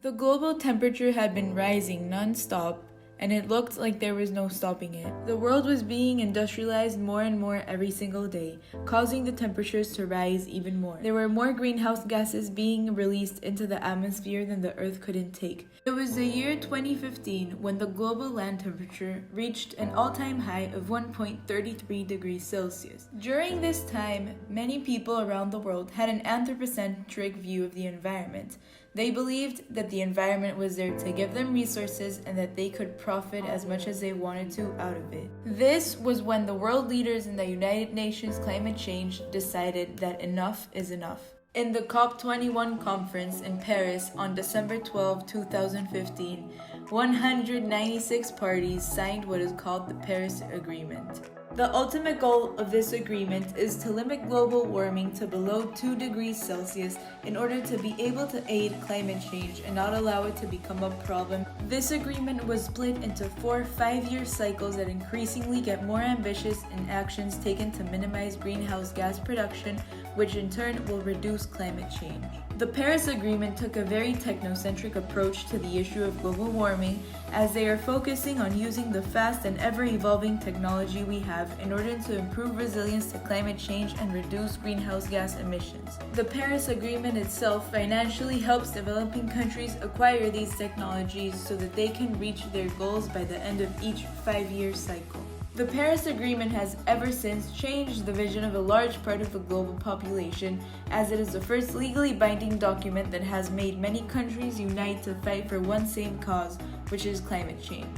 The global temperature had been rising non-stop, and it looked like there was no stopping it. The world was being industrialized more and more every single day, causing the temperatures to rise even more. There were more greenhouse gases being released into the atmosphere than the Earth could intake. It was the year 2015 when the global land temperature reached an all-time high of 1.33 degrees Celsius. During this time, many people around the world had an anthropocentric view of the environment. They believed that the environment was there to give them resources and that they could profit as much as they wanted to out of it. This was when the world leaders in the United Nations climate change decided that enough is enough. In the COP21 conference in Paris on December 12, 2015, 196 parties signed what is called the Paris Agreement. The ultimate goal of this agreement is to limit global warming to below 2 degrees Celsius in order to be able to aid climate change and not allow it to become a problem. This agreement was split into 4 5-year cycles that increasingly get more ambitious in actions taken to minimize greenhouse gas production, which in turn will reduce climate change. The Paris Agreement took a very technocentric approach to the issue of global warming, as they are focusing on using the fast and ever-evolving technology we have in order to improve resilience to climate change and reduce greenhouse gas emissions. The Paris Agreement itself financially helps developing countries acquire these technologies so that they can reach their goals by the end of each 5-year cycle. The Paris Agreement has ever since changed the vision of a large part of the global population, as it is the first legally binding document that has made many countries unite to fight for one same cause, which is climate change.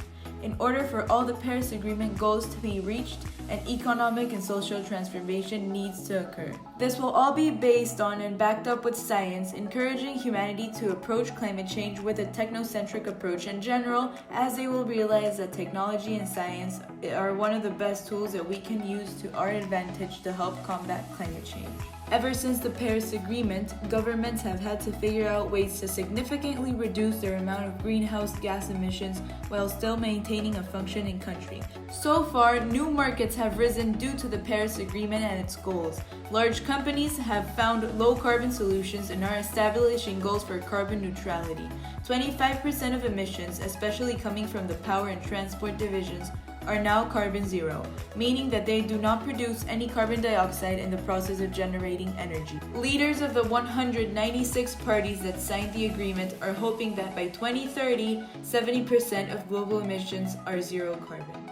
In order for all the Paris Agreement goals to be reached, an economic and social transformation needs to occur. This will all be based on and backed up with science, encouraging humanity to approach climate change with a technocentric approach in general, as they will realize that technology and science are one of the best tools that we can use to our advantage to help combat climate change. Ever since the Paris Agreement, governments have had to figure out ways to significantly reduce their amount of greenhouse gas emissions while still maintaining a functioning country. So far, new markets have risen due to the Paris Agreement and its goals. Large companies have found low-carbon solutions and are establishing goals for carbon neutrality. 25% of emissions, especially coming from the power and transport divisions, are now carbon zero, meaning that they do not produce any carbon dioxide in the process of generating energy. Leaders of the 196 parties that signed the agreement are hoping that by 2030, 70% of global emissions are zero carbon.